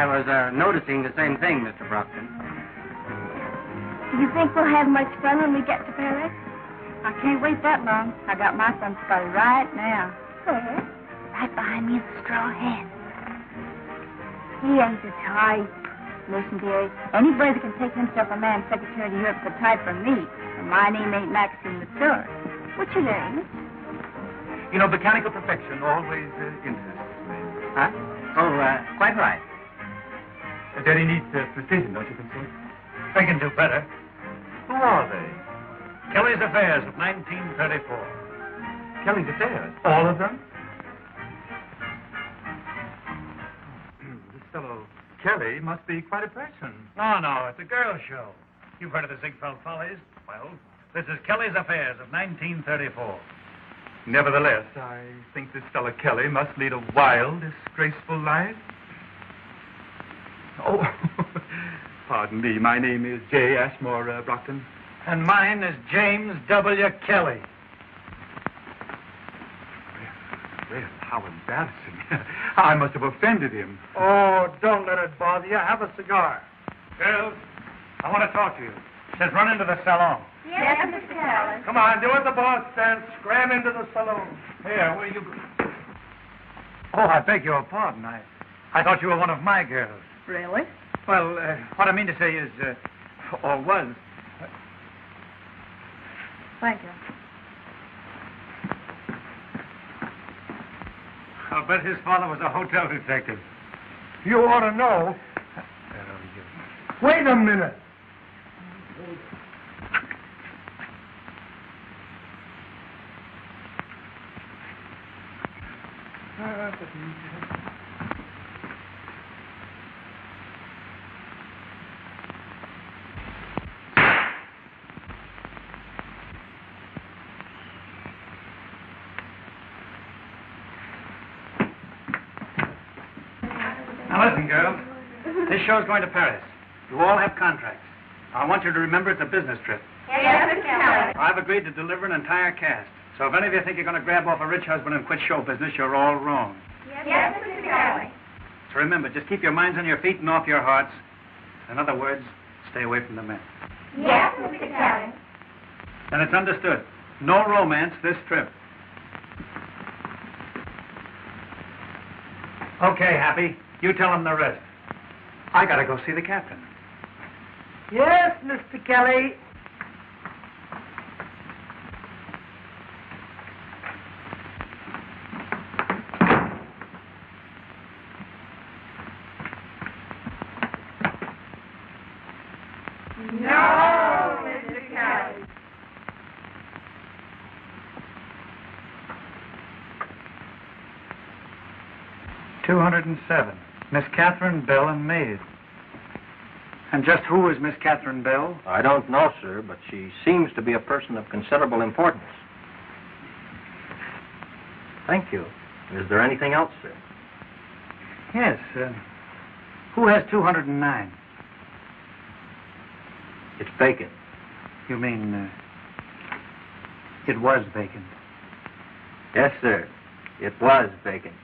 I was noticing the same thing, Mr. Brockton. Do you think we'll have much fun when we get to Paris? I can't wait that long. I got my fun started right now. Where? Right behind me is the straw hat. He ain't the type. Listen, dearie, anybody that can take himself a man secretary to Europe's the type for me. And my name ain't Maxine the third. What's your name? You know, mechanical perfection always interests me. Huh? Oh, quite right. Daddy needs precision, don't you think so? They can do better. Who are they? Kelly's Affairs of 1934. Kelly's Affairs? All of them? This fellow Kelly must be quite a person. No, it's a girl show. You've heard of the Ziegfeld Follies? Well, this is Kelly's Affairs of 1934. Nevertheless, I think this fellow Kelly must lead a wild, disgraceful life. Oh, pardon me. My name is J. Ashmore Brockton. And mine is James W. Kelly. Well, how embarrassing. I must have offended him. Oh, don't let it bother you. Have a cigar. Girls, I want to talk to you. Says run into the salon. Yes, Mr. Kelly. Come on, do what the boss says. Scram into the saloon. Here, where you... Oh, I beg your pardon. I thought you were one of my girls. Really? Well, what I mean to say is, or was... Thank you. I'll bet his father was a hotel detective. You ought to know. Wait a minute. Now listen, girls. This show's going to Paris. You all have contracts. I want you to remember it's a business trip. Yes, Mr. Kelly. I've agreed to deliver an entire cast. So if any of you think you're going to grab off a rich husband and quit show business, you're all wrong. Yes, Mr. Kelly. So remember, just keep your minds on your feet and off your hearts. In other words, stay away from the men. Yes, Mr. Kelly. Then it's understood. No romance this trip. Okay, Happy. You tell him the rest. I gotta go see the captain. Yes, Mr. Kelly. No, Mr. Kelly. $207. Miss Catherine Bell and maid. And just who is Miss Catherine Bell? I don't know, sir, but she seems to be a person of considerable importance. Thank you. Is there anything else, sir? Yes. Who has 209? It's vacant. You mean, it was vacant? Yes, sir. It was vacant.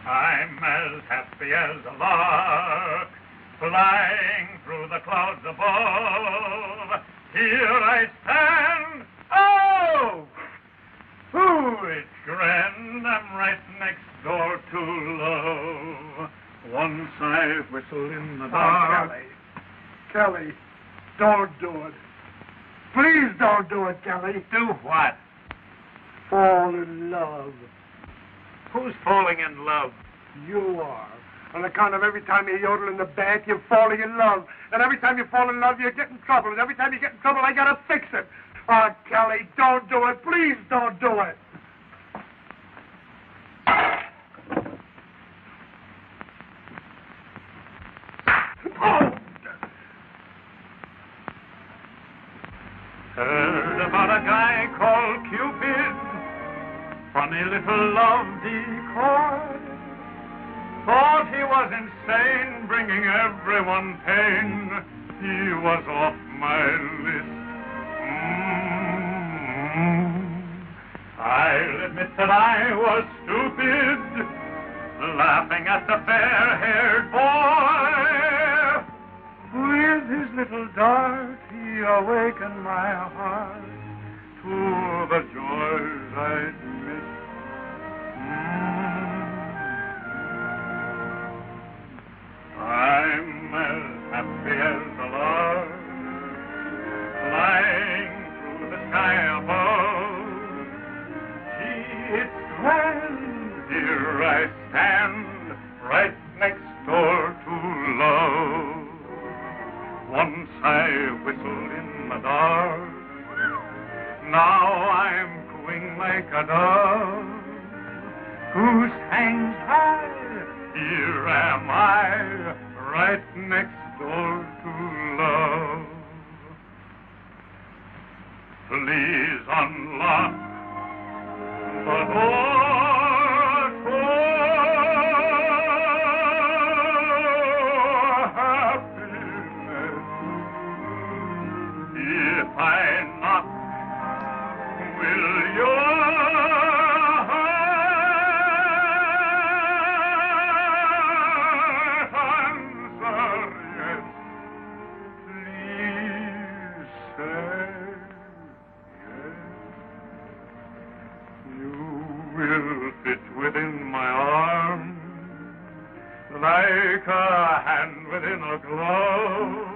I'm as happy as a lark, flying through the clouds above. Here I stand. Oh! Ooh, it's grand. I'm right next door to love. Once I whistle in the dark. Kelly, don't do it. Please don't do it, Kelly. Do what? Fall in love. Who's falling in love? You are. On account of every time you yodel in the bath, you're falling in love. And every time you fall in love, you get in trouble. And every time you get in trouble, I gotta fix it. Oh, Kelly, don't do it. Please don't do it. Oh! Heard about a guy called Cupid, funny little love decoy. Thought he was insane, bringing everyone pain. He was off my list. I'll admit that I was stupid, laughing at the fair-haired boy. With his little dart, he awakened my heart to the joys I'd missed. I'm as happy as a lark, flying through the sky above. Gee, it's grand, here I stand, right next door to love. Once I whistled in the dark, now I'm cooing like a dove who hangs high. Here am I, right next door to love. Please unlock the door to happiness. If I knock, will your within my arm, like a hand within a glove.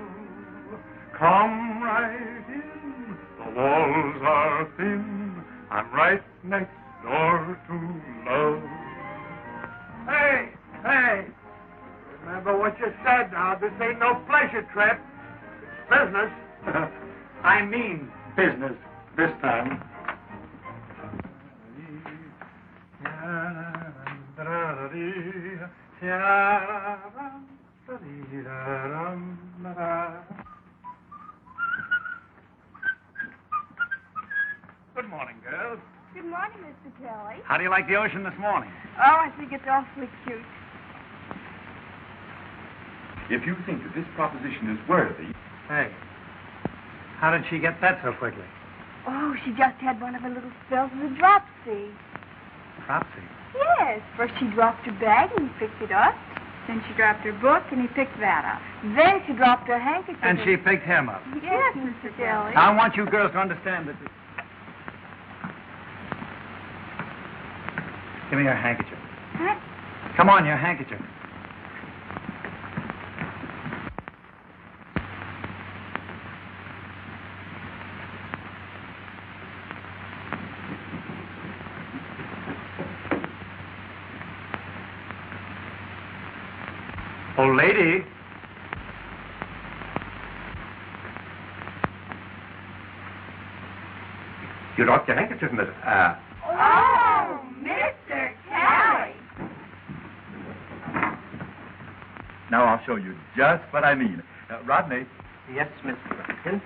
Come right in, the walls are thin, I'm right next door to love. Hey, hey, remember what you said now, this ain't no pleasure trip, it's business. I mean business this time. Good morning, girls. Good morning, Mr. Kelly. How do you like the ocean this morning? Oh, I think it's awfully cute. If you think that this proposition is worthy... Hey, how did she get that so quickly? Oh, she just had one of her little spells of the dropsy. Dropsy? Yes. First she dropped her bag and he picked it up. Then she dropped her book and he picked that up. Then she dropped her handkerchief. And she picked him up. Yes, Mr. Kelly. I want you girls to understand that... Give me your handkerchief. Huh? Come on, your handkerchief. Old lady. You dropped your handkerchief, miss. Oh, Mr. Kelly. Now I'll show you just what I mean. Rodney, Yes, Mr. Brockton.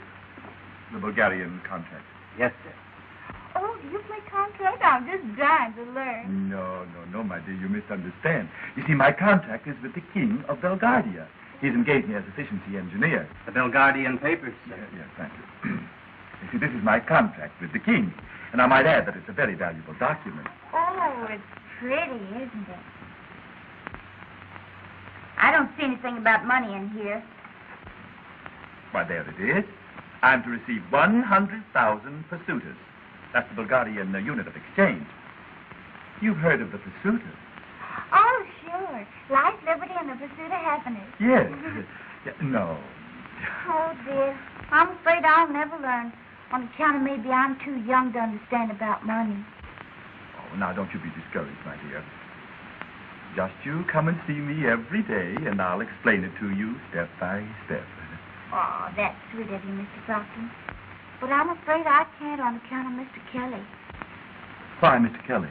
the Bulgarian contract. Yes, sir. Oh, do you play contract? I'm just dying to learn. No, my dear, you misunderstand. You see, my contract is with the King of Belgravia. He's engaged me as efficiency engineer. The Belgarian papers, sir. Yes, thank you. You see, this is my contract with the King. And I might add that it's a very valuable document. Oh, it's pretty, isn't it? I don't see anything about money in here. Why, there it is. I'm to receive 100,000 pursuiters. That's the Bulgarian unit of exchange. You've heard of the pursuiters? Oh, sure. Life, liberty, and the pursuit of happiness. Yes. No. Oh, dear. I'm afraid I'll never learn. On account of maybe I'm too young to understand about money. Oh, now, don't you be discouraged, my dear. Just you come and see me every day, and I'll explain it to you step by step. Oh, that's sweet of you, Mr. Brockton. But I'm afraid I can't on account of Mr. Kelly. Why, Mr. Kelly?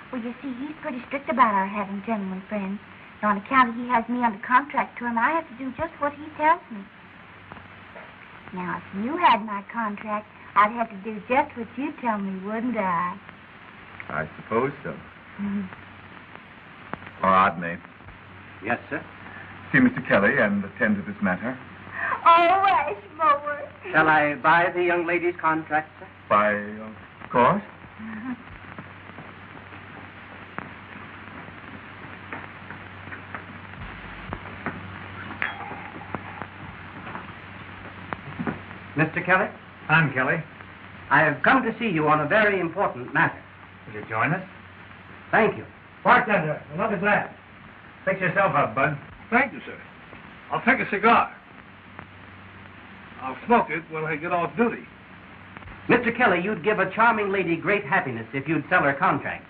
Well, you see, he's pretty strict about our having gentlemen friends. And on account of he has me under contract to him, I have to do just what he tells me. Now, if you had my contract, I'd have to do just what you tell me, wouldn't I? I suppose so. Rodney. Yes, sir. See Mr. Kelly and attend to this matter. Oh, Ashmower. Shall I buy the young lady's contract, sir? Why, of course. Mr. Kelly, I'm Kelly. I have come to see you on a very important matter. Will you join us? Thank you. Bartender, another glass. Fix yourself up, bud. Thank you, sir. I'll take a cigar. I'll smoke it when I get off duty. Mr. Kelly, you'd give a charming lady great happiness if you'd sell her contract.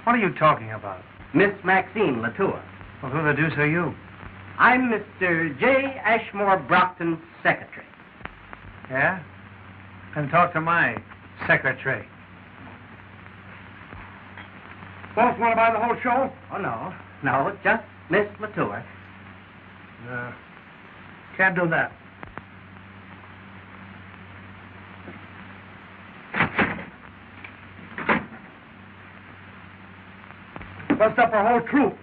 What are you talking about? Miss Maxine Latour. Well, who the deuce are you? I'm Mr. J. Ashmore Brockton's secretary. Yeah? Then talk to my secretary. Boss want to buy the whole show? Oh, no. No, just Miss Latour. No. Can't do that. Bust up her whole troupe.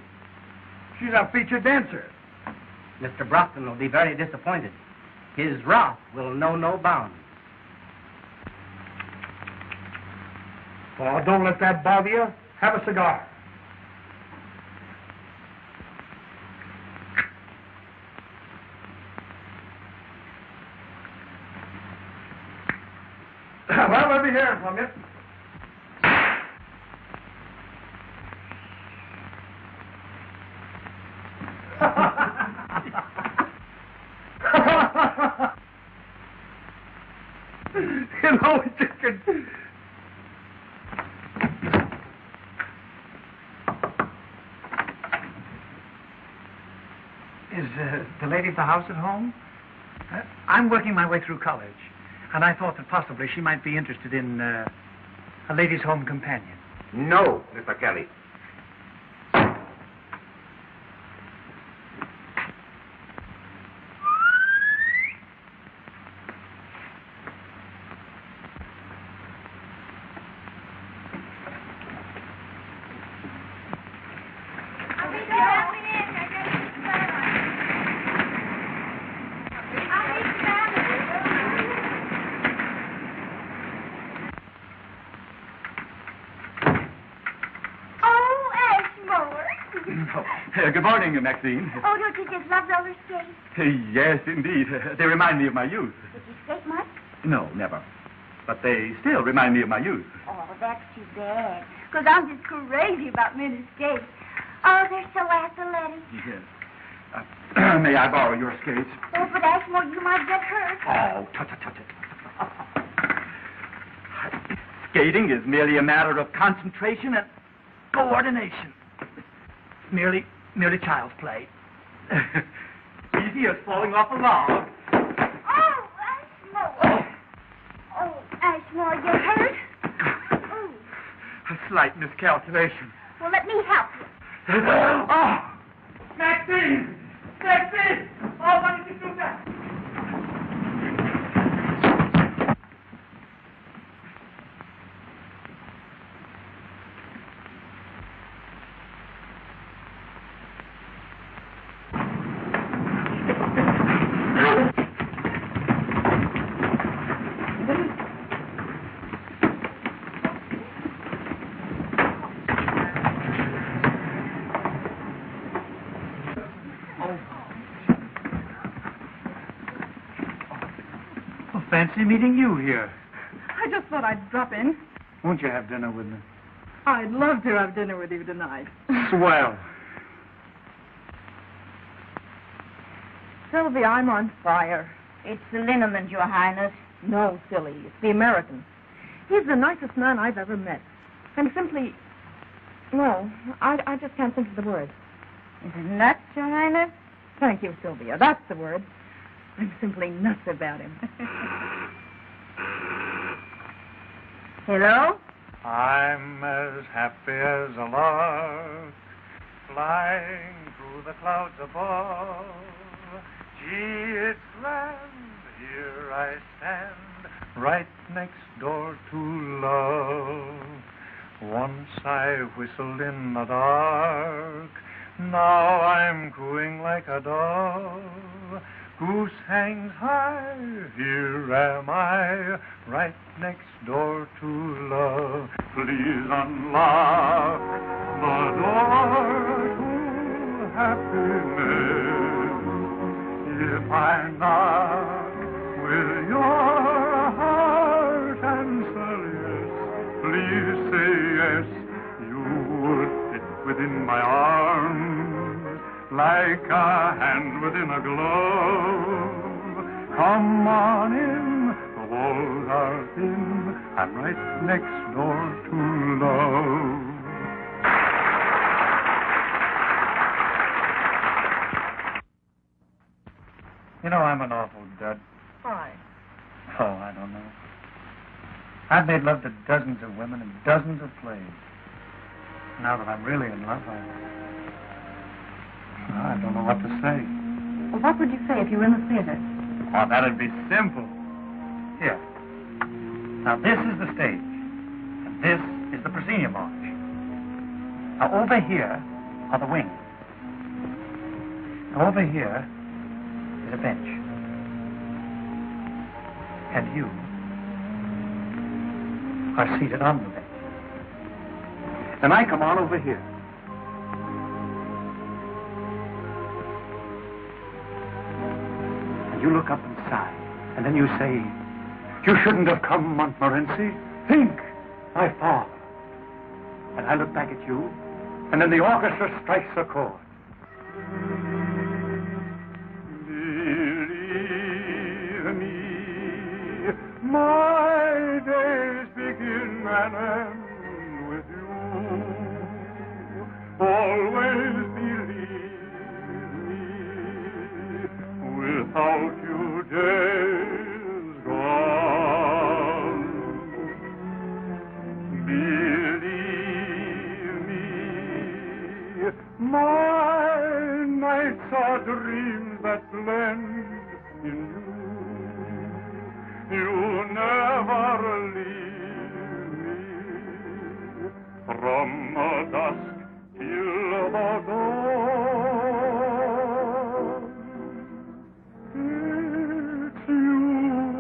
She's a featured dancer. Mr. Brockton will be very disappointed. His wrath will know no bounds. Oh, don't let that bother you. Have a cigar. Well, let me hear it from you. You know, chicken. Is the lady of the house at home? I'm working my way through college, and I thought that possibly she might be interested in a ladies' home companion. No, Mr. Kelly. Good morning, Maxine. Oh, don't you just love roller skates? Yes, indeed. They remind me of my youth. Did you skate much? No, never. But they still remind me of my youth. Oh, that's too bad. Because I'm just crazy about mini skates. Oh, they're so athletic. Yes. May I borrow your skates? Oh, but Ashmore, you might get hurt. Oh, tut. Skating is merely a matter of concentration and coordination. It's merely child's play. Easy as falling off a log. Oh, Ashmore. Oh, Ashmore, you hurt? Oh. A slight miscalculation. Well, let me help you. Oh! Maxine! Maxine! Oh, why did you do that? Fancy meeting you here. I just thought I'd drop in. Won't you have dinner with me? I'd love to have dinner with you tonight. Swell. Sylvia, I'm on fire. It's the liniment, Your Highness. No, silly. It's the American. He's the nicest man I've ever met. And simply... No, I just can't think of the word. Is it nuts, Your Highness? Thank you, Sylvia. That's the word. I'm simply nuts about him. Hello? I'm as happy as a lark, flying through the clouds above. Gee, it's grand, here I stand, right next door to love. Once I whistled in the dark, now I'm cooing like a dove. Goose hangs high, here am I, right next door to love. Please unlock the door to happiness. If I knock, will your heart answer yes? Please say yes. You would fit within my arms like a hand within a glove. Come on in, the walls are thin. I'm right next door to love. You know, I'm an awful dud. Why? Oh, I don't know. I've made love to dozens of women and dozens of plays. Now that I'm really in love, I don't know what to say. Well, what would you say if you were in the theater? Oh, that'd be simple. Here. Now, this is the stage. And this is the proscenium arch. Now, over here are the wings. Now, over here is a bench. And you are seated on the bench. Then I come on over here. And you look up and sigh. And then you say, "You shouldn't have come, Montmorency. Think, my father." And I look back at you, and then the orchestra strikes a chord. Believe me, my days begin and end with you. Always believe me, without you days gone. Believe me, my nights are dreams that blend in you. You never leave me from the dusk till the dawn. It's you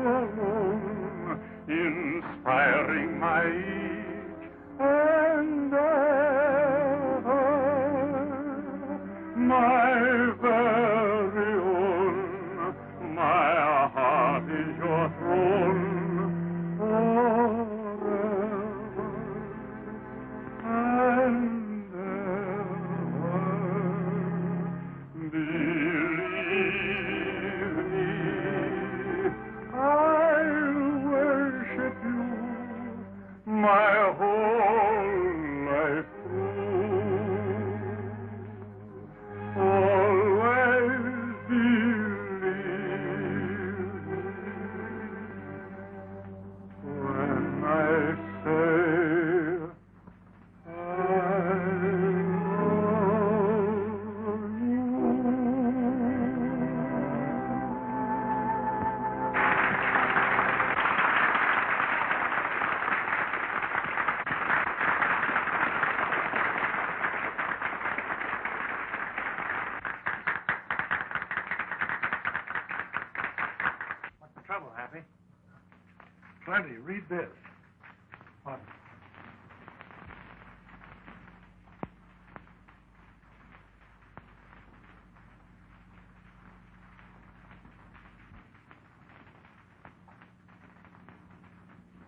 alone, inspiring my each and ever, my very own. My heart is your throne forever and ever. Believe me, I'll worship you my whole life through. Always believe when I say I love you. What's the trouble, Happy? Plenty. Read this. What?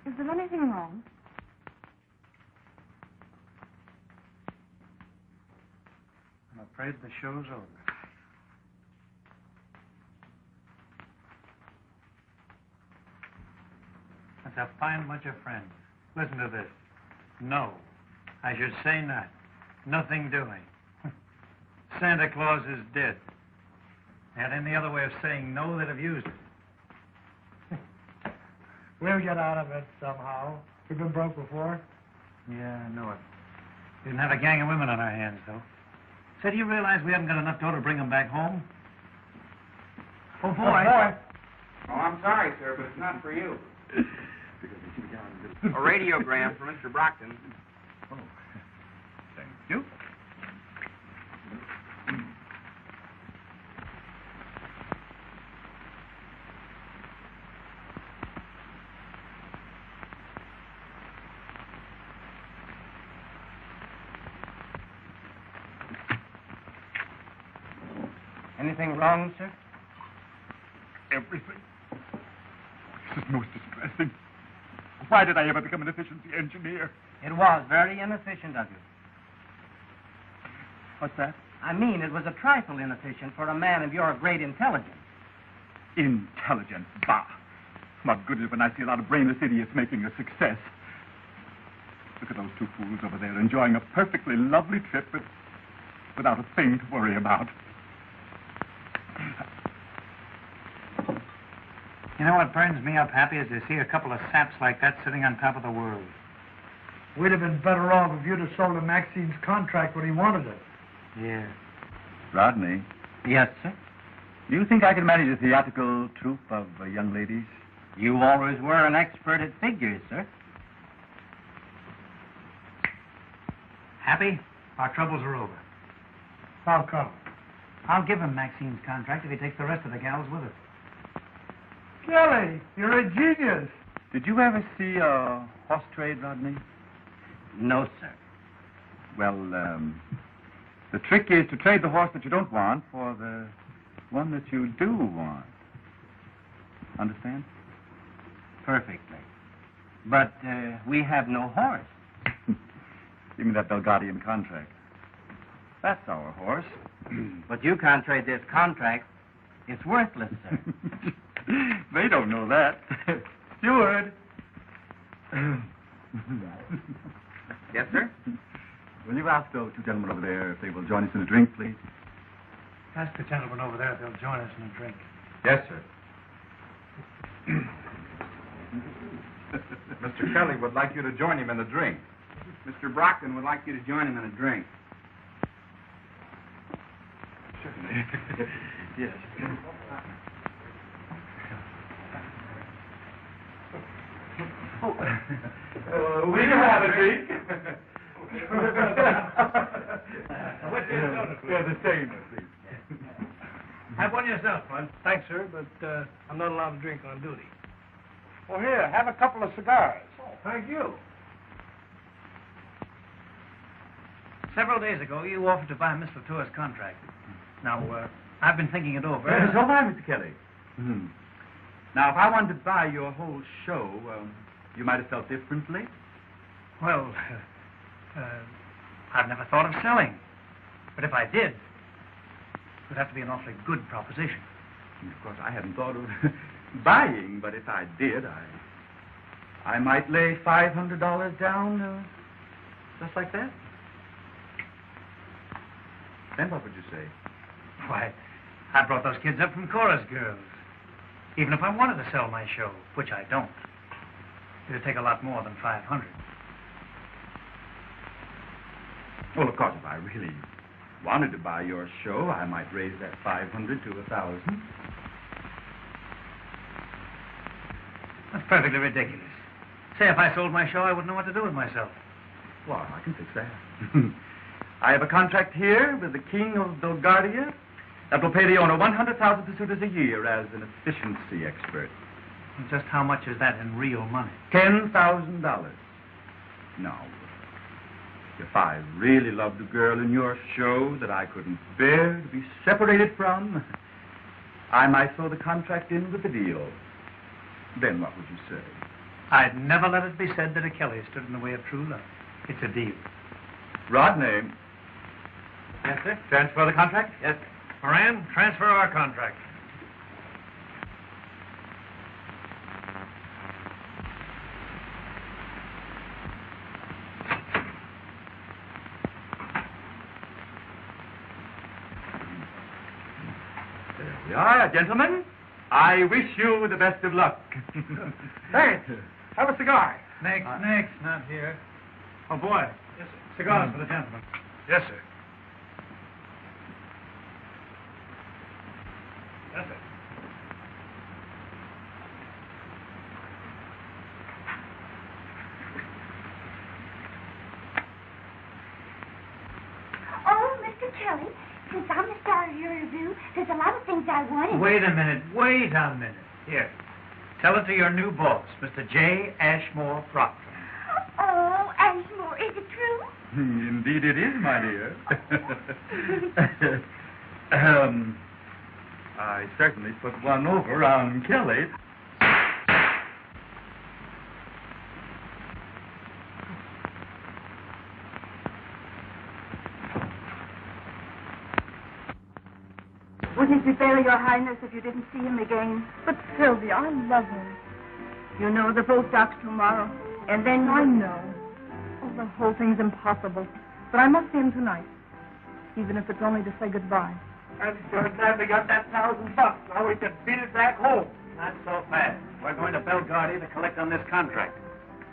Is there anything wrong? I'm afraid the show's over. That's a fine bunch of friends. Listen to this. No. I should say not. Nothing doing. Santa Claus is dead. Had any other way of saying no, they'd have used it. We'll get out of it somehow. We've been broke before. Yeah, I know it. Didn't have a gang of women on our hands, though. Say, do you realize we haven't got enough dough to bring them back home? Oh, boy. Oh, boy. Oh, I'm sorry, sir, but it's not for you. A radiogram for Mr. Brockton. Oh, thank you. Anything wrong, sir? Everything. This is most distressing. Why did I ever become an efficiency engineer? It was very inefficient of you. What's that? I mean, it was a trifle inefficient for a man of your great intelligence. Intelligence? Bah. What good is it when I see a lot of brainless idiots making a success? Look at those two fools over there enjoying a perfectly lovely trip without a thing to worry about. You know what burns me up happy is to see a couple of saps like that sitting on top of the world. We'd have been better off if you'd have sold him Maxine's contract when he wanted it. Yeah. Rodney, Yes, sir. do you think I can manage a theatrical troupe of young ladies? You always were an expert at figures, sir. Happy? Our troubles are over. How come? I'll give him Maxine's contract if he takes the rest of the gals with us. Kelly, you're a genius. Did you ever see a horse trade, Rodney? No, sir. Well, the trick is to trade the horse that you don't want for the one that you do want. Understand? Perfectly. But we have no horse. Give me that Belgadian contract. That's our horse. But you can't trade this contract. It's worthless, sir. They don't know that. Steward. Yes, sir? Will you ask those two gentlemen over there if they will join us in a drink, please? Ask the gentleman over there if they'll join us in a drink. Yes, sir. Mr. Kelly would like you to join him in a drink. Mr. Brockton would like you to join him in a drink. Yes. Will you have a drink? Yeah, the same, please. Have one yourself, bud. Thanks, sir, but I'm not allowed to drink on duty. Well, here, have a couple of cigars. Oh, thank you. Several days ago, you offered to buy Miss Latour's contract. Now, I've been thinking it over. So have I, Mr. Kelly. Mm-hmm. Now, if I wanted to buy your whole show, you might have felt differently. Well, I've never thought of selling. But if I did, it would have to be an awfully good proposition. Of course, I hadn't thought of buying, but if I did, I might lay $500 down, just like that. Then what would you say? Why, I brought those kids up from Chorus Girls. Even if I wanted to sell my show, which I don't, it'd take a lot more than $500. Well, of course, if I really wanted to buy your show, I might raise that $500 to $1,000. That's perfectly ridiculous. Say, if I sold my show, I wouldn't know what to do with myself. Well, I can fix that. I have a contract here with the King of Belgardia that will pay the owner 100,000 pursuiters a year as an efficiency expert. And just how much is that in real money? $10,000. Now, if I really loved a girl in your show that I couldn't bear to be separated from, I might throw the contract in with the deal. Then what would you say? I'd never let it be said that a Kelly stood in the way of true love. It's a deal. Rodney. Yes, sir? Transfer the contract? Yes. Moran, transfer our contract. There we are, gentlemen. I wish you the best of luck. Thanks. Have a cigar. Next, not here. Oh, boy. Yes, sir. Cigars for the gentleman. Yes, sir. Yes, sir. Oh, Mr. Kelly, since I'm the star of your review, there's a lot of things I wanted. Wait a minute. Here. Tell it to your new boss, Mr. J. Ashmore Brockton. Oh, Ashmore, is it true? Indeed it is, my dear. I certainly put one over on Kelly. Wouldn't it be fair, Your Highness, if you didn't see him again? But, Sylvia, I love him. You know the postdocs tomorrow, and then... I know. Oh, the whole thing's impossible. But I must see him tonight, even if it's only to say goodbye. And so glad we got that $1,000. Now we can beat it back home. Not so fast. We're going to Belgardie to collect on this contract.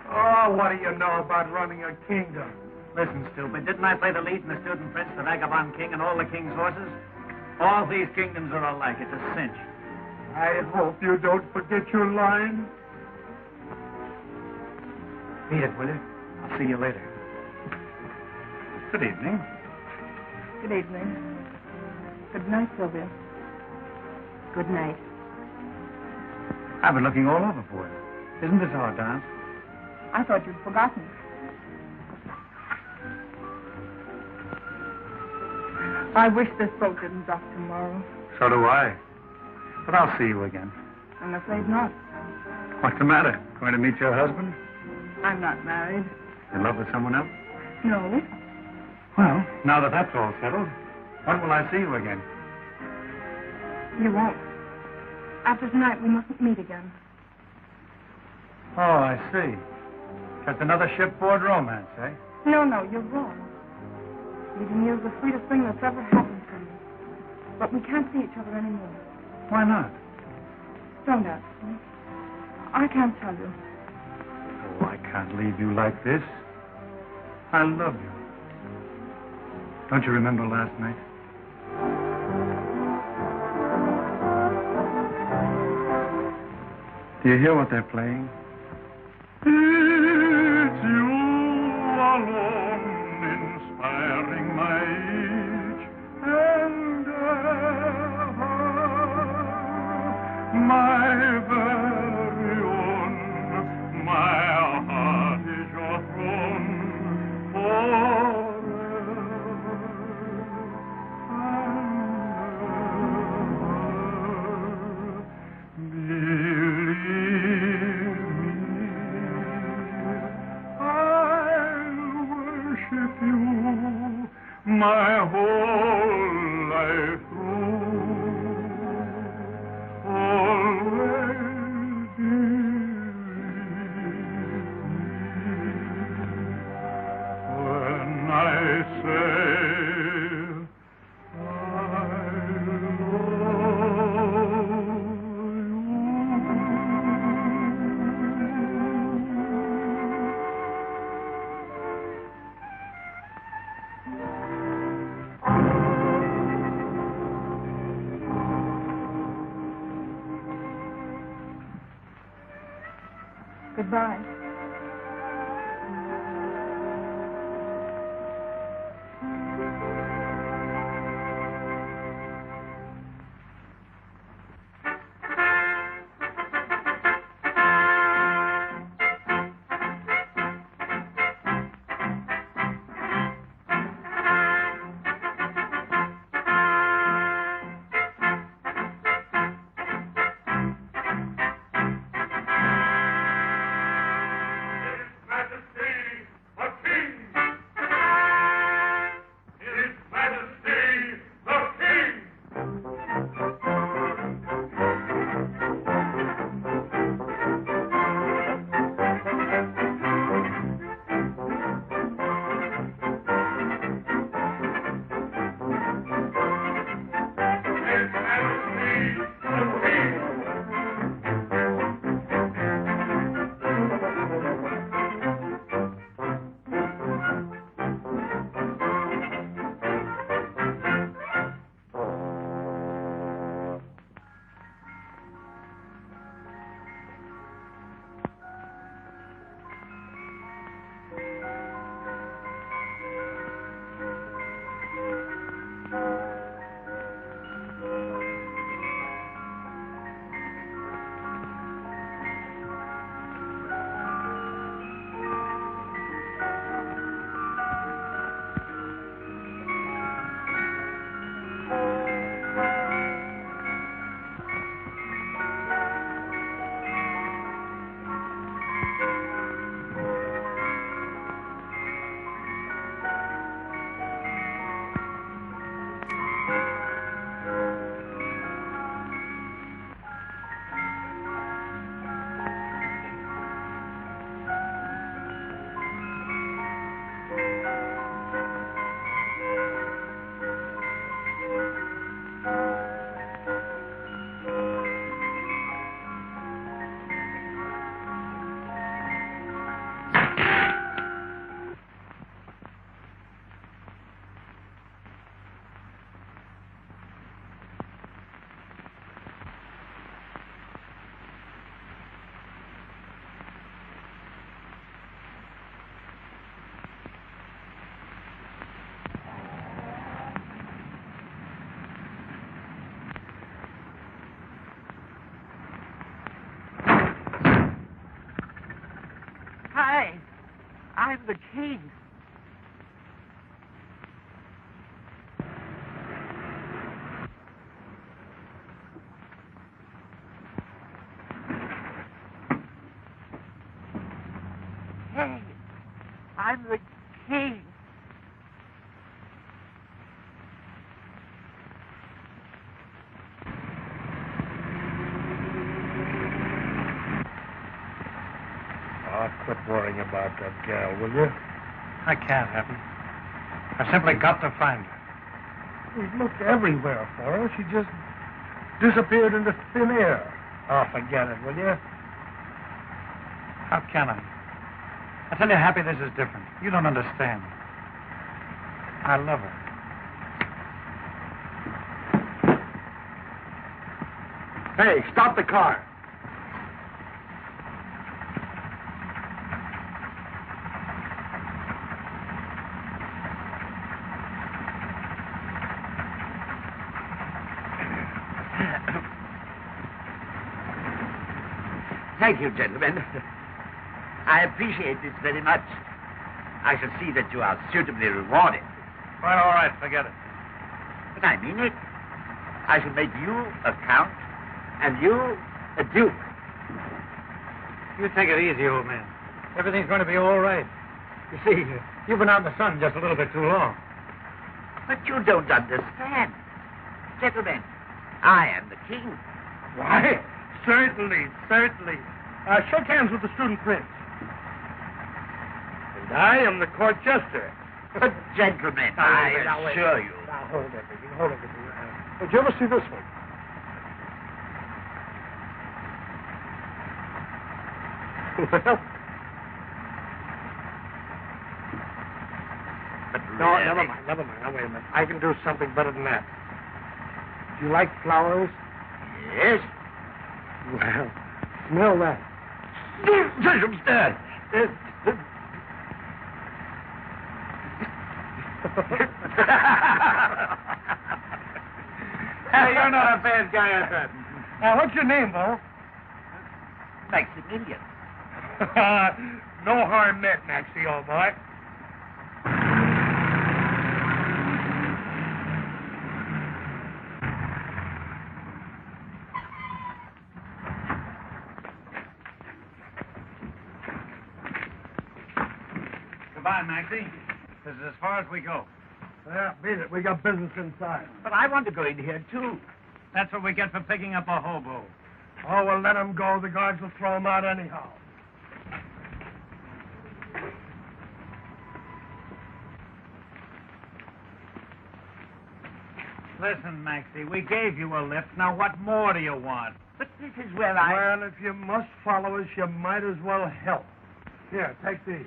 Oh, what do you know about running a kingdom? Listen, stupid, didn't I play the lead in The Student Prince, The Vagabond King, and All the King's Horses? All these kingdoms are alike. It's a cinch. I hope you don't forget your line. Beat it, will you? I'll see you later. Good evening. Good evening. Good night, Sylvia. Good night. I've been looking all over for you. Isn't this our dance? I thought you'd forgotten. I wish this boat didn't dock tomorrow. So do I. But I'll see you again. I'm afraid not. What's the matter? Going to meet your husband? I'm not married. In love with someone else? No. Well, now that that's all settled, when will I see you again? You won't. After tonight, we mustn't meet again. Oh, I see. Just another shipboard romance, eh? No, you're wrong. Meeting you is the sweetest thing that's ever happened to me. But we can't see each other anymore. Why not? Don't ask me. I can't tell you. Oh, I can't leave you like this. I love you. Don't you remember last night? Do you hear what they're playing? It's you alone inspiring my age and ever, my very own. My heart is your throne forever and ever. Believe you my whole life through, always when I say I love Goodbye. Hi. I'm the king. Hey, I'm the king. Oh, quit worrying about that gal, will you? I can't, Happy. I simply got to find her. We've looked everywhere for her. She just disappeared into thin air. Oh, forget it, will you? How can I? I tell you, Happy, this is different. You don't understand. I love her. Hey, stop the car. Thank you, gentlemen. I appreciate this very much. I shall see that you are suitably rewarded. Well, all right, forget it. But I mean it. I shall make you a count and you a duke. You take it easy, old man. Everything's going to be all right. You see, you've been out in the sun just a little bit too long. But you don't understand. Gentlemen, I am the king. Why? Certainly, certainly. Shake hands with the student prince. And I am the court jester. But gentlemen, I assure you. Now, hold everything, hold everything. Did you ever see this one? Well... No, never mind. Now, wait a minute. I can do something better than that. Do you like flowers? Yes. Well, smell that. Circumstance. Hey, you're not a bad guy at that. What's your name, Bo? Maximilian. No harm meant, Maxie, old boy. Goodbye, Maxie. This is as far as we go. Yeah, beat it. We got business inside. But I want to go in here, too. That's what we get for picking up a hobo. Oh, well, let him go. The guards will throw him out anyhow. Listen, Maxie, we gave you a lift. Now, what more do you want? But this is where I... Well, if you must follow us, you might as well help. Here, take these.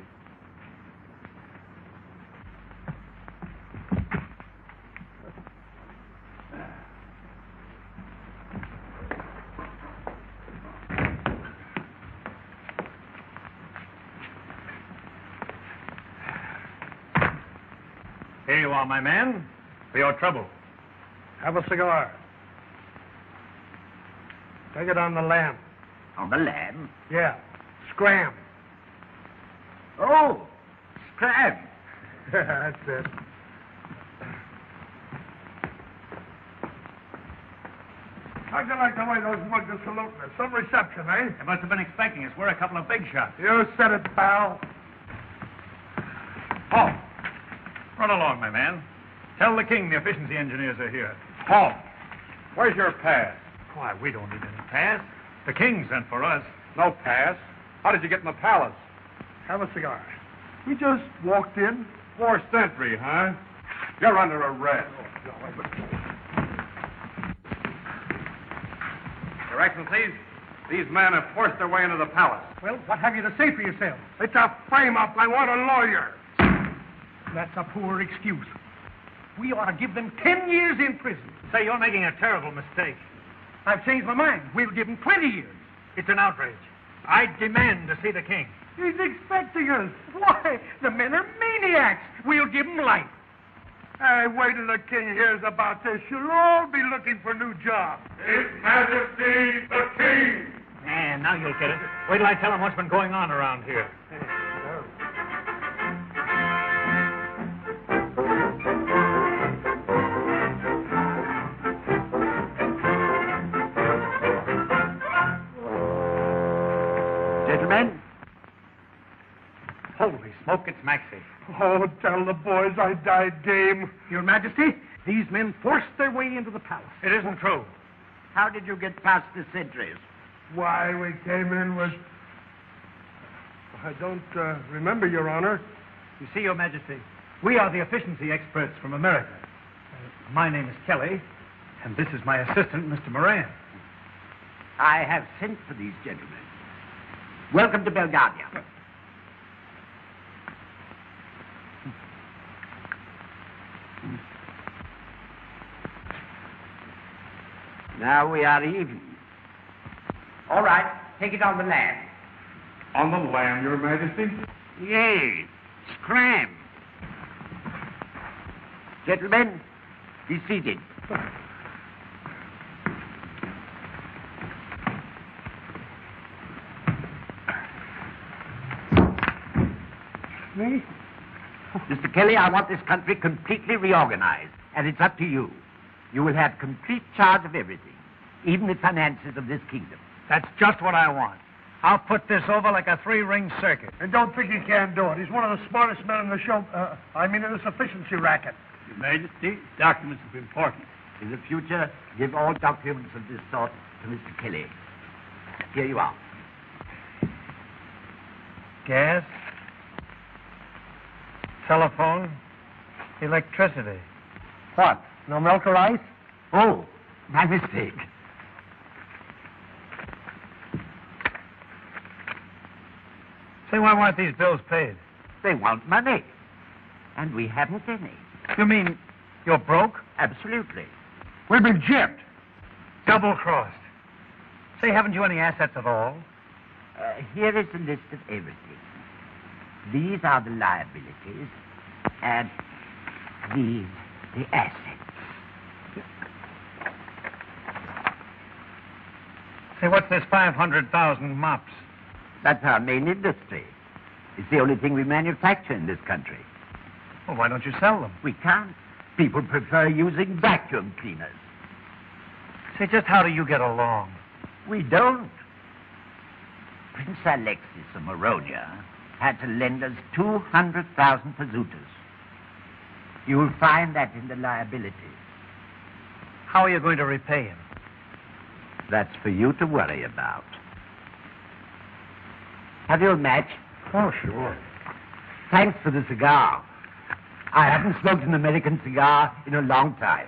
Here you are, my man, for your trouble. Have a cigar. Take it on the lamb. On the lamb? Yeah. Scram. Oh, scram. That's it. How'd you like the way those mugs are saluting us? Some reception, eh? They must have been expecting us. We're a couple of big shots. You said it, pal. Halt. Run along, my man. Tell the king the efficiency engineers are here. Halt! Where's your pass? Why, we don't need any pass. The king sent for us. No pass. How did you get in the palace? Have a cigar. We just walked in. Forced entry, huh? You're under arrest. Your Excellencies, these men have forced their way into the palace. Well, what have you to say for yourself? It's a frame-up. I want a lawyer. That's a poor excuse. We ought to give them 10 years in prison. Say, you're making a terrible mistake. I've changed my mind. We'll give them 20 years. It's an outrage. I demand to see the king. He's expecting us. Why? The men are maniacs. We'll give them life. Hey, wait till the king hears about this. You'll all be looking for new jobs. His Majesty the King! And now you'll get it. Wait till I tell him what's been going on around here. Holy smoke, it's Maxie. Oh, tell the boys I died game. Your Majesty, these men forced their way into the palace. It isn't true. How did you get past the sentries? Why, we came in with... I don't remember, Your Honor. You see, Your Majesty, we are the efficiency experts from America. My name is Kelly, and this is my assistant, Mr. Moran. I have sent for these gentlemen. Welcome to Belgravia. Now we are even. All right, take it on the land. On the land, Your Majesty? Yes, Trem. Gentlemen, be seated. Me? Mr. Kelly, I want this country completely reorganized, and it's up to you. You will have complete charge of everything, even the finances of this kingdom. That's just what I want. I'll put this over like a three-ring circuit. And don't think he can't do it. He's one of the smartest men in the show. In this efficiency racket. Your Majesty, documents are important. In the future, give all documents of this sort to Mr. Kelly. Here you are. Gas, telephone, electricity. What? No milk or ice? Oh, my mistake. Say, why weren't these bills paid? They want money, and we haven't any. You mean you're broke? Absolutely. We've been gypped. Double-crossed. Say, haven't you any assets at all? Here is a list of everything. These are the liabilities, and these the assets. Say, what's this 500,000 mops? That's our main industry. It's the only thing we manufacture in this country. Well, why don't you sell them? We can't. People prefer using vacuum cleaners. Say, just how do you get along? We don't. Prince Alexis of Moronia had to lend us 200,000 pesetas. You'll find that in the liabilities. How are you going to repay him? That's for you to worry about. Have you a match? Oh, sure. Thanks for the cigar. I haven't smoked an American cigar in a long time.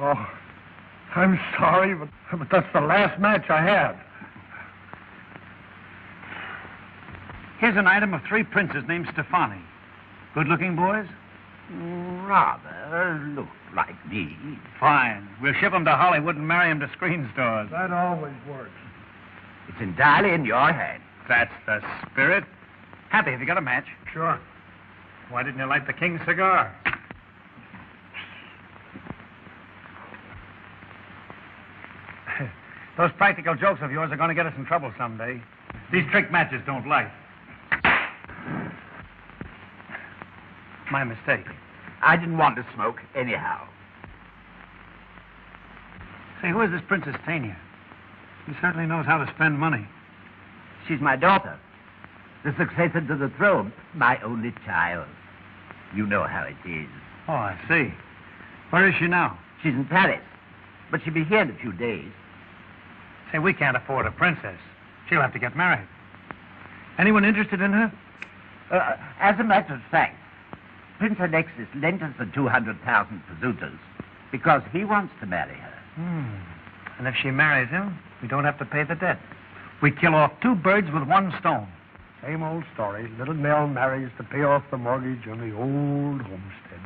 Oh, I'm sorry, but that's the last match I had. Here's an item of 3 princes named Stefani. Good-looking boys? Rather look like these. Fine. We'll ship them to Hollywood and marry them to screen stars. That always works. It's entirely in your hands. That's the spirit. Happy, have you got a match? Sure. Why didn't you light the king's cigar? Those practical jokes of yours are going to get us in trouble someday. These trick matches don't light. My mistake. I didn't want to smoke anyhow. Say, who is this Princess Tania? She certainly knows how to spend money. She's my daughter. The successor to the throne. My only child. You know how it is. Oh, I see. Where is she now? She's in Paris. But she'll be here in a few days. Say, we can't afford a princess. She'll have to get married. Anyone interested in her? As a matter of fact, Prince Alexis lent us the 200,000 pesetas because he wants to marry her. And if she marries him, we don't have to pay the debt. We kill off 2 birds with 1 stone. Same old story. Little Nell marries to pay off the mortgage on the old homestead.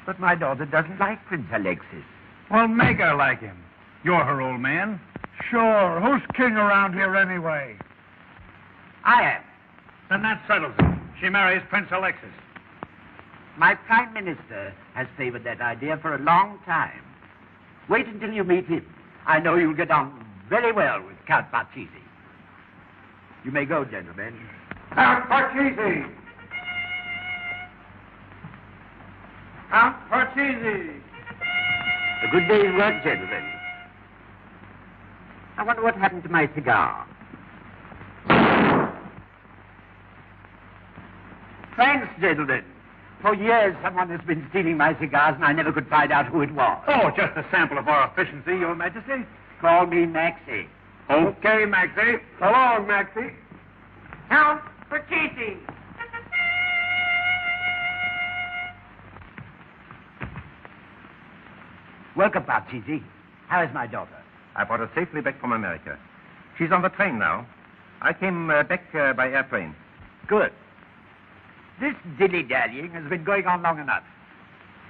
But my daughter doesn't like Prince Alexis. Well, make her like him. You're her old man. Sure. Who's king around here anyway? I am. Then that settles it. She marries Prince Alexis. My prime minister has favored that idea for a long time. Wait until you meet him. I know you'll get on very well with Count Parchisi. You may go, gentlemen. Count Parchisi! Count Parchisi! A good day's work, gentlemen. I wonder what happened to my cigar. Thanks, gentlemen. For years, someone has been stealing my cigars, and I never could find out who it was. Oh, just a sample of our efficiency, Your Majesty. Call me Maxie. Okay, Maxie. So long, Maxie. Count for Casey. Welcome back, Gigi. How is my daughter? I brought her safely back from America. She's on the train now. I came back by airplane. Good. This dilly-dallying has been going on long enough.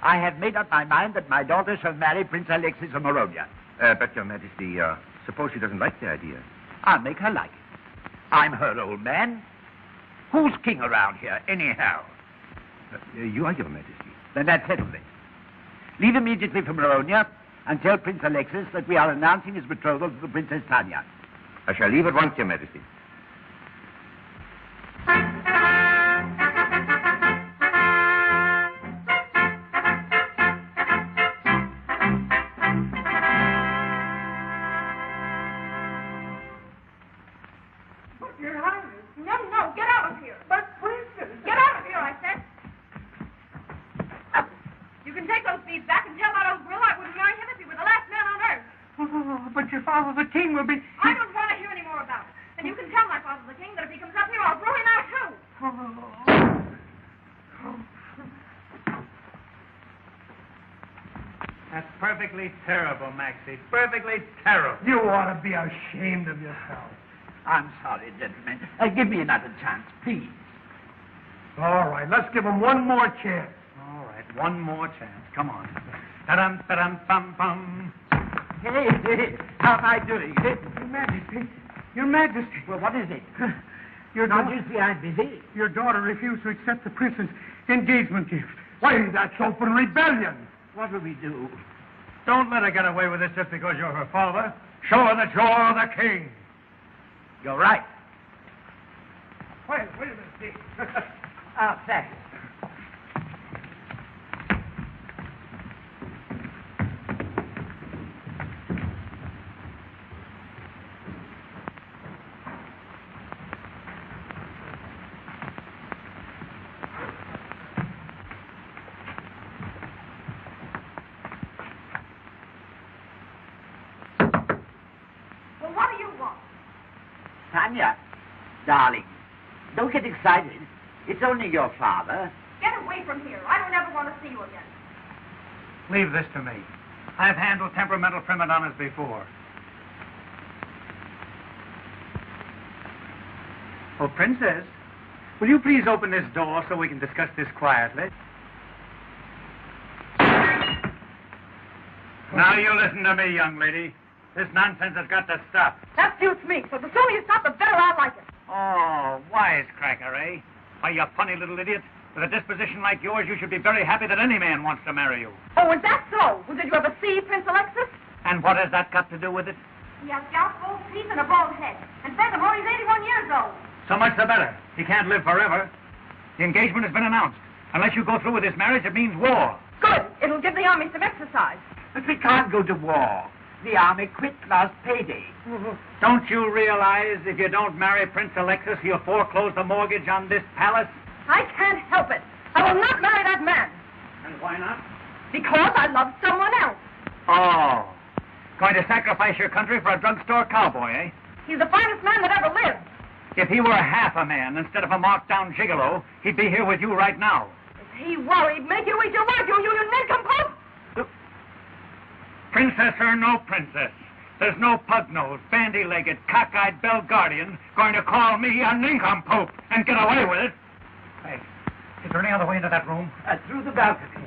I have made up my mind that my daughter shall marry Prince Alexis of Moronia. But, Your Majesty, suppose she doesn't like the idea. I'll make her like it. I'm her old man. Who's king around here, anyhow? You are, Your Majesty. Then that's settled it. Leave immediately for Moronia and tell Prince Alexis that we are announcing his betrothal to the Princess Tania. I shall leave at once, Your Majesty. Terrible, Maxie. Perfectly terrible. You ought to be ashamed of yourself. I'm sorry, gentlemen. Give me another chance, please. All right, let's give him one more chance. All right, one more chance. Come on. Ta-dum, ta-dum, bum. Hey, how am I doing? Your Majesty. Your Majesty. Well, what is it? Your Don't daughter, you see I'm busy? Your daughter refused to accept the prince's engagement gift. Why, that's open rebellion. What will we do? Don't let her get away with this just because you're her father. Show her that you're the king. You're right. Wait a minute, Steve. Thanks. Tania, darling, don't get excited. It's only your father. Get away from here. I don't ever want to see you again. Leave this to me. I've handled temperamental prima donnas before. Oh, Princess, will you please open this door so we can discuss this quietly? Now you listen to me, young lady. This nonsense has got to stop. That suits me. So the sooner you stop, the better I like it. Oh, wisecracker, eh? Why, you funny little idiot. With a disposition like yours, you should be very happy that any man wants to marry you. Oh, is that so? Well, did you ever see Prince Alexis? And what has that got to do with it? He has gout, gold teeth, and a bald head. And furthermore, he's 81 years old. So much the better. He can't live forever. The engagement has been announced. Unless you go through with this marriage, it means war. Good. It'll give the army some exercise. But we can't go to war. The army quit last payday. Don't you realize if you don't marry Prince Alexis, you'll foreclose the mortgage on this palace? I can't help it. I will not marry that man. And why not? Because I love someone else. Oh. Going to sacrifice your country for a drugstore cowboy, eh? He's the finest man that ever lived. If he were half a man instead of a marked-down gigolo, he'd be here with you right now. If he were, he'd make you eat your wife, you nincompoop. Princess or no princess, there's no pug-nosed, bandy-legged, cockeyed Belgardian going to call me a nincompoop and get away with it. Hey, is there any other way into that room? Through the balcony.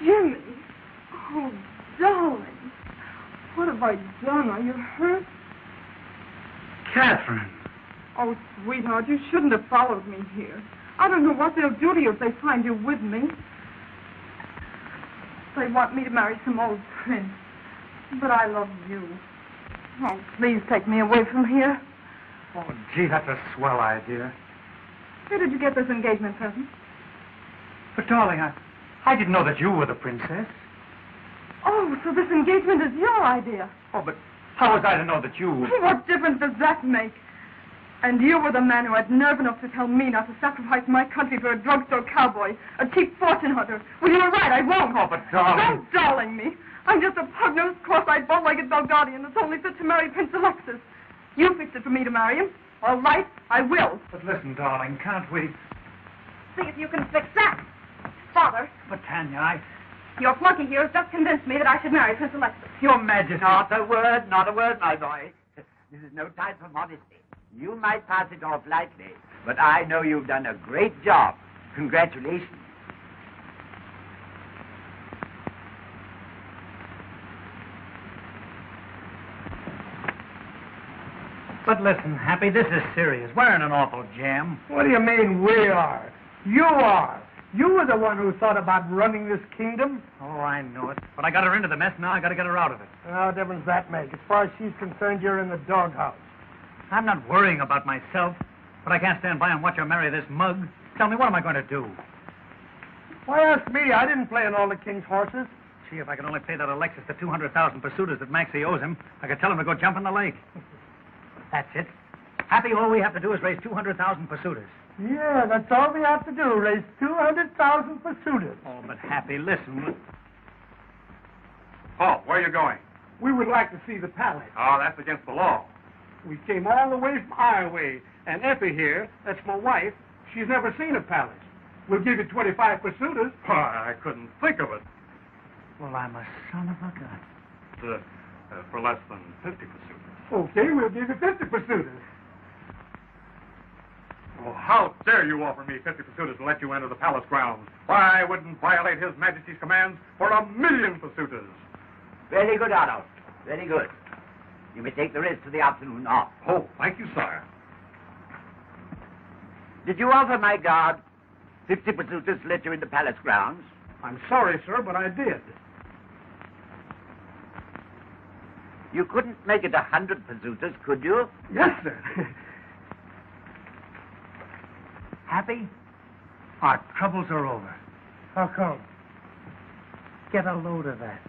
Jimmy. Oh, darling. What have I done? Are you hurt? Catherine. Oh, sweetheart, you shouldn't have followed me here. I don't know what they'll do to you if they find you with me. They want me to marry some old prince. But I love you. Oh, please take me away from here. Oh, gee, that's a swell idea. Where did you get this engagement present? But, darling, I didn't know that you were the princess. Oh, so this engagement is your idea. Oh, but how was I to know that you... What difference does that make? And you were the man who had nerve enough to tell me not to sacrifice my country for a drugstore cowboy, a cheap fortune hunter. Well, you were right, I won't. Oh, but darling... Don't darling me. I'm just a pug-nosed, cross-eyed, bow-legged Belgardian that's only fit to marry Prince Alexis. You fixed it for me to marry him. All right, I will. But listen, darling, can't we... See if you can fix that. Father. But, Tanya, Your flunky here has just convinced me that I should marry Prince Alexis. Your Majesty... Not a word, my boy. This is no time for modesty. You might pass it off lightly, but I know you've done a great job. Congratulations. But listen, Happy, this is serious. We're in an awful jam. What do you mean, we are? You are. You were the one who thought about running this kingdom. Oh, I know it. But I got her into the mess, now I got to get her out of it. What difference does that make? As far as she's concerned, you're in the doghouse. I'm not worrying about myself, but I can't stand by and watch her marry this mug. Tell me, what am I going to do? Why ask me? I didn't play in all the king's horses. Gee, if I could only pay that Alexis the 200,000 pursuiters that Maxie owes him, I could tell him to go jump in the lake. That's it. Happy, all we have to do is raise 200,000 pursuiters. Yeah, that's all we have to do, raise 200,000 pursuiters. Oh, but Happy, listen. Oh, where are you going? We would like to see the palace. Oh, that's against the law. We came all the way from our way. And Effie here, that's my wife, she's never seen a palace. We'll give you 25 pursuiters. Why, I couldn't think of it. Well, I'm a son of a gun. For less than 50 pursuiters. Okay, we'll give you 50 pursuiters. Well, how dare you offer me 50 pursuiters to let you enter the palace grounds? Why, I wouldn't violate His Majesty's commands for 1,000,000 pursuiters. Very good, Otto. Very good. You may take the rest of the afternoon off. Oh, thank you, sire. Did you offer my guard 50 pursuiters to let you into palace grounds? I'm sorry, sir, but I did. You couldn't make it 100 pursuiters, could you? Yes, sir. Happy? Our troubles are over. How come? Get a load of that.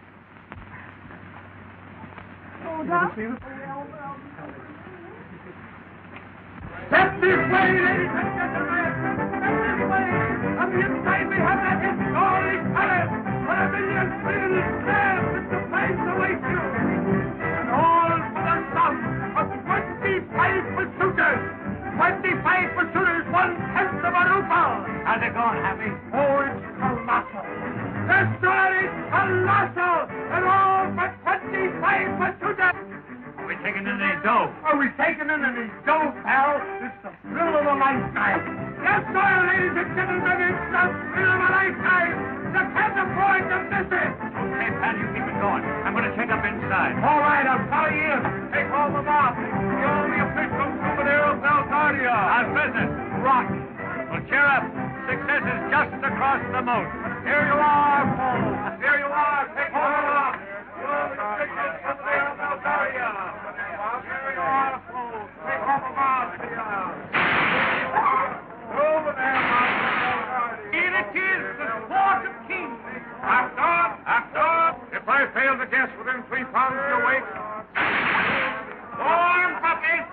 Step this way, ladies and gentlemen! Step this way! On the inside we have that historic palace where 1,000,000 freedoms stand and the place awaits you! And all for the sum of 25 pursuiters! 25 pursuiters, 1/10 of a ruble! How's it going, Happy? Oh, it's colossal! The story is colossal! And all for 25 pursuiters! Are we taking in any dough? Are we taking in any dough, pal? It's the thrill of a lifetime. Yes, sir, ladies and gentlemen, it's the thrill of a lifetime. You can't afford to miss it. Okay, pal, you keep it going. I'm going to check up inside. All right, I'll follow you in. Take all the off. The only official souvenir of Belgardia. How's business? Rock. Well, cheer up. Success is just across the moat. Here you are, folks. Here you are. Take all the off. The only official souvenir of Belgardia. Here you are, folks. Take all the off here. Over there, Belgardia. Here it is, the Sword of Kings. After. If I fail to guess within 3 pounds of your weight. Warm puppies.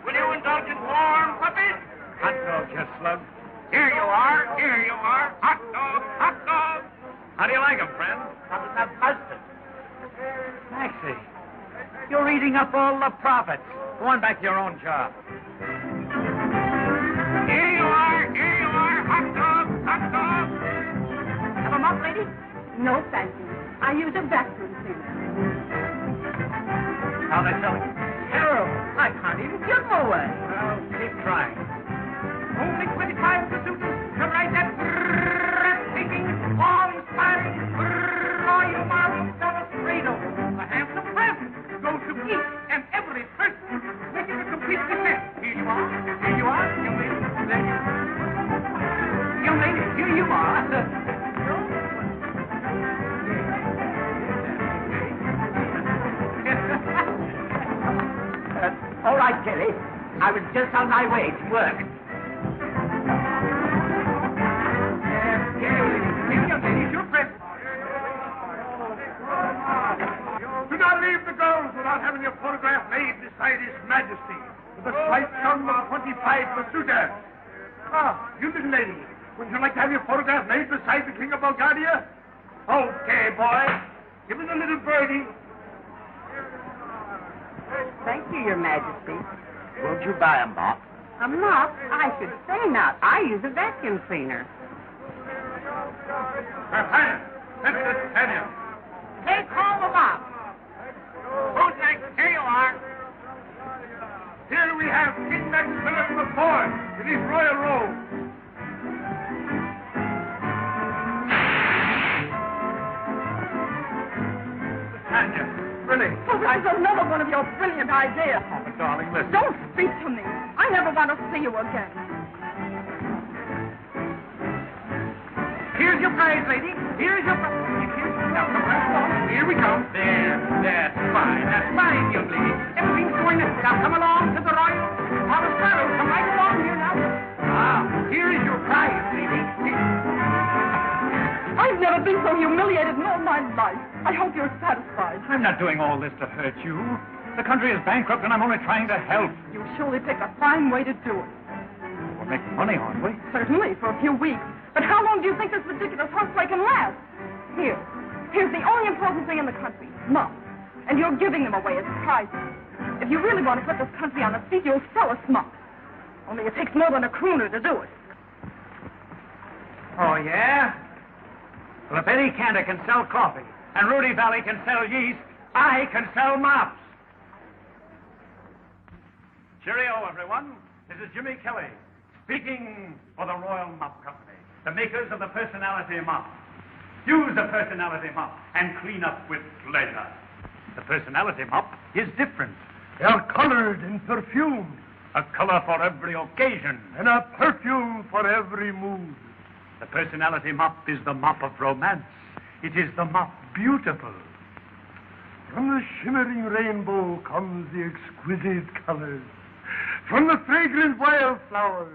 Will you indulge in warm puppies? Hot dog, you slug. Here you are. Hot dog. How do you like 'em, friend? Not enough mustard. Maxie, you're eating up all the profits. Go on back to your own job. Here you are. Hot dog. Have a mop, lady? No, thank you. I use a vacuum cleaner. How they selling? Terrible. I can't even give them away. Well, keep trying. Only 25 pursuiters to write that breathtaking, awe-inspiring, royal marvel demonstrato. A handsome present goes to each and every person, making a complete success. Here you are, young lady. Young lady, here you are. All right, Kelly. I was just on my way to work. leave the girls without having your photograph made beside His Majesty with a slight sum of 25 per suitor. Ah, you little lady, wouldn't you like to have your photograph made beside the King of Bulgaria? Okay, boy. Give us a little birdie. Thank you, Your Majesty. Won't you buy a mop? A mop? I should say not. I use a vacuum cleaner. Tania! Princess Tania! Take home the mop. Who's next? Here you are. Here we have King Maxine IV in his royal robe. Tania, really? Oh, this is another one of your brilliant ideas. Oh, but darling, listen. Don't speak to me. I never want to see you again. Here's your prize, lady. Here's your prize. Now, come on. Here we go. There. That's fine, young lady. Everything's going to... Now, come along to the Royal Palace Parlor. Come right along here now. Here is your prize, lady. I've never been so humiliated in all my life. I hope you're satisfied. I'm not doing all this to hurt you. The country is bankrupt, and I'm only trying to help. You surely picked a fine way to do it. We're making money, aren't we? Certainly, for a few weeks. But how long do you think this ridiculous horseplay can last? Here's the only important thing in the country, mops. And you're giving them away as prizes. If you really want to put this country on its feet, you'll sell us mops. Only it takes more than a crooner to do it. Oh, yeah? Well, if Eddie Cantor can sell coffee, and Rudy Valley can sell yeast, I can sell mops. Cheerio, everyone. This is Jimmy Kelly, speaking for the Royal Mop Company, the makers of the Personality Mop. Use the Personality Mop and clean up with pleasure. The Personality Mop is different. They are colored in perfume. A color for every occasion. And a perfume for every mood. The Personality Mop is the mop of romance. It is the mop beautiful. From the shimmering rainbow comes the exquisite colors. From the fragrant wildflowers,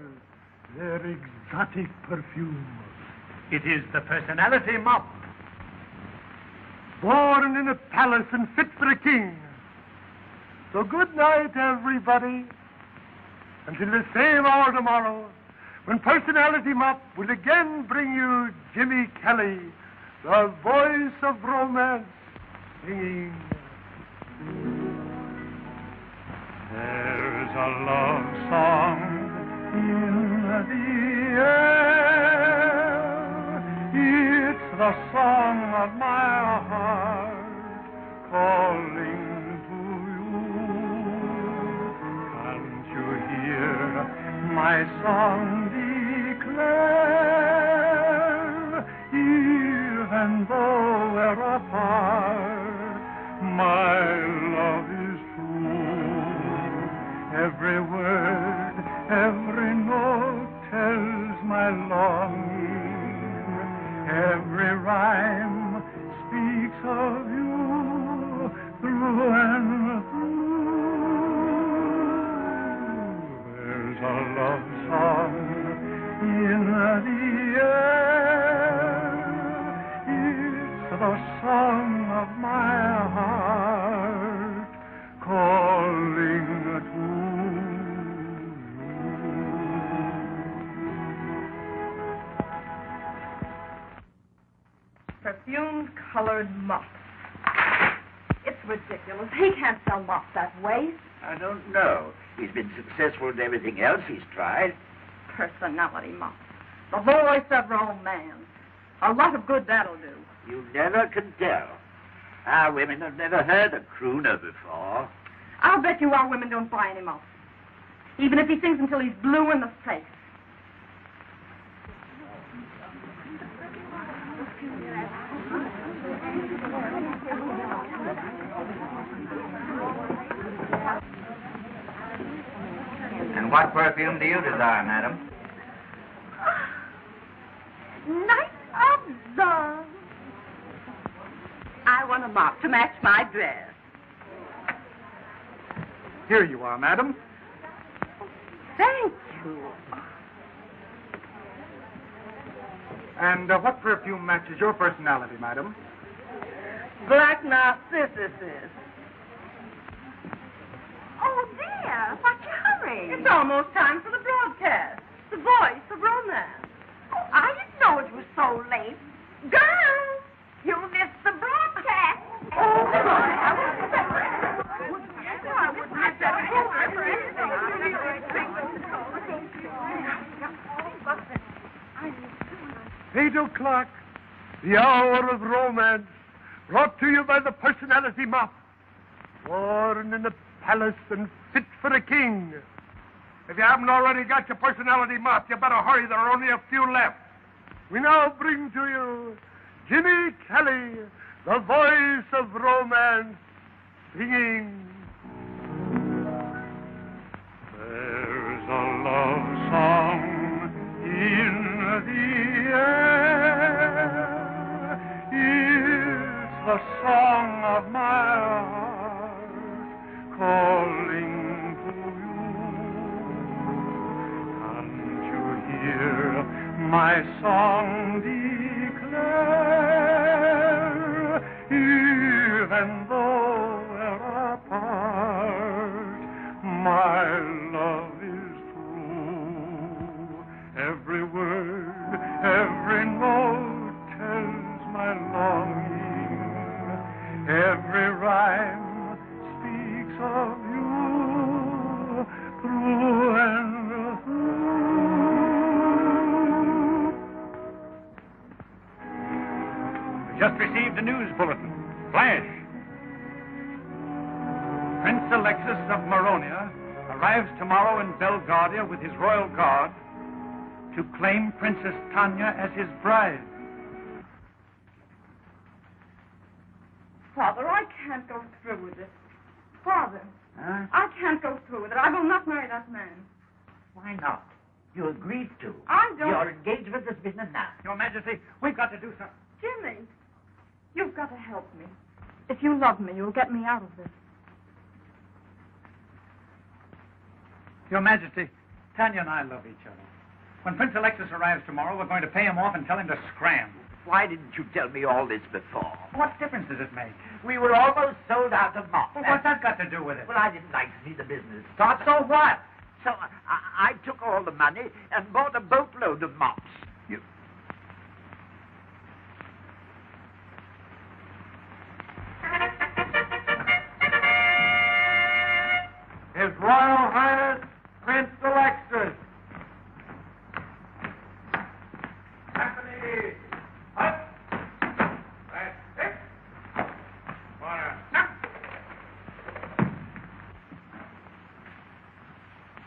their exotic perfume. It is the Personality Mop. Born in a palace and fit for a king. So good night, everybody. Until the same hour tomorrow, when Personality Mop will again bring you Jimmy Kelly, the voice of romance, singing. There's a love song in the air. It's the song of my heart calling to you. Can't you hear my song declare? Even though we're apart, my love is true. Every word, every note tells my longing. Every rhyme speaks of you through and through. There's a love song in the air. It's the song of my heart calling to you. Perfume-colored mops. It's ridiculous. He can't sell mops that way. I don't know. He's been successful in everything else he's tried. Personality mops. The voice of romance. A lot of good that'll do. You never can tell. Our women have never heard a crooner before. I'll bet you our women don't buy any mops. Even if he sings until he's blue in the face. And what perfume do you desire, madam? Night of love. I want a mop to match my dress. Here you are, madam. Thank you. And what perfume matches your personality, madam? Black narcissuses. Tania, what's your hurry? It's almost time for the broadcast. The voice of romance. Oh, I didn't know it was so late. Girls, you missed the broadcast. Eight o'clock, the hour of romance, brought to you by the personality mop. Born in the palace and fit for a king. If you haven't already got your personality mop, you better hurry. There are only a few left. We now bring to you Jimmy Kelly, the voice of romance, singing. There's a love song in the air. It's the song of my heart calling to you. Can't you hear my song declare? Even though we're apart, my love is true. Every word, every note tells my longing. Every rhyme speaks of you through and through. Just received a news bulletin. Flash. Prince Alexis of Moronia arrives tomorrow in Belgravia with his royal guard to claim Princess Tania as his bride. Father, I can't go through with it. Father, I can't go through with it. I will not marry that man. Why not? You agreed to. I don't... Your engagement is business now. Your Majesty, we've got to do something. Jimmy, you've got to help me. If you love me, you'll get me out of this. Your Majesty, Tania and I love each other. When Prince Alexis arrives tomorrow, we're going to pay him off and tell him to scram. Why didn't you tell me all this before? What difference does it make? We were almost sold out of mops. Well, what's that got to do with it? Well, I didn't like to see the business start, so what? So I took all the money and bought a boatload of mops. His Royal Highness, Prince Alexis. Anthony! Up! That's it!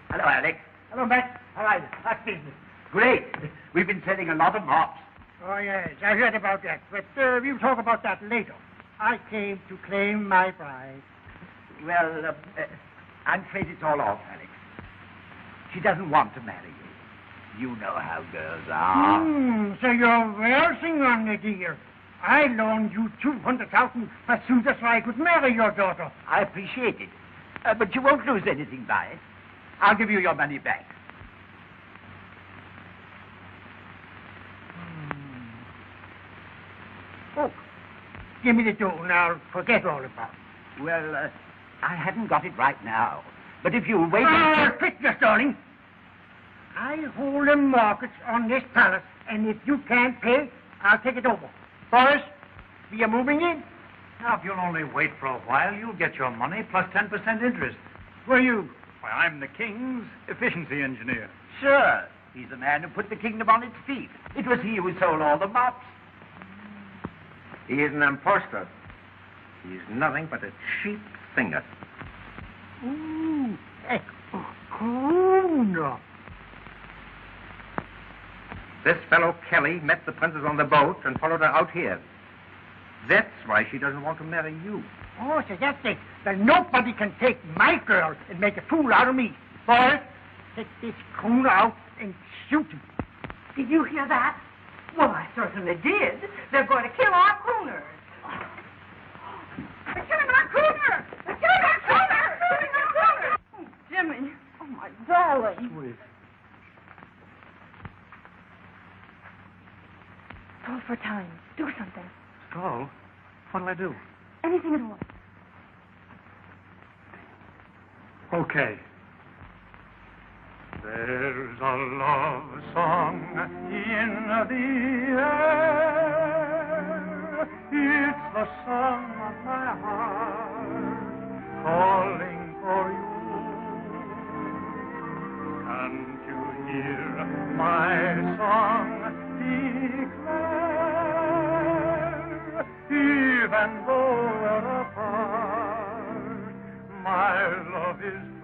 Hello, Alex. Hello, Matt. How are you? How's business? Great. We've been selling a lot of mops. Oh, yes, I heard about that. But we'll talk about that later. I came to claim my bride. Well, I'm afraid it's all off, Alex. She doesn't want to marry you. You know how girls are. So you're waltzing on me, dear. I loaned you 200,000 as soon as I could marry your daughter. I appreciate it. But you won't lose anything by it. I'll give you your money back. Oh, give me the dough and I'll forget all about it. Well, I haven't got it right now. But if you'll wait... Quick, Miss Darling. I hold the mortgage on this palace, and if you can't pay, I'll take it over. Boris, we are moving in. Now, if you'll only wait for a while, you'll get your money plus 10% interest. Who are you? Why, I'm the king's efficiency engineer. Sure. He's the man who put the kingdom on its feet. It was he who sold all the mops. He is an impostor. He's nothing but a cheap singer. Ooh, no. This fellow Kelly met the princess on the boat and followed her out here. That's why she doesn't want to marry you. Oh, so that's it. Well, nobody can take my girl and make a fool out of me. Boys, take this coon out and shoot him. Did you hear that? Well, I certainly did. They're going to kill our cooners. They're killing our cooners! They're killing our cooners! They're killing our cooners! Oh, Jimmy. Oh, my darling. Sweet. Call for time. Do something. Stall? What'll I do? Anything at all. Okay. There's a love song in the air. It's the song of my heart calling for you. Can't you hear my song declare? Even though we're apart, my love is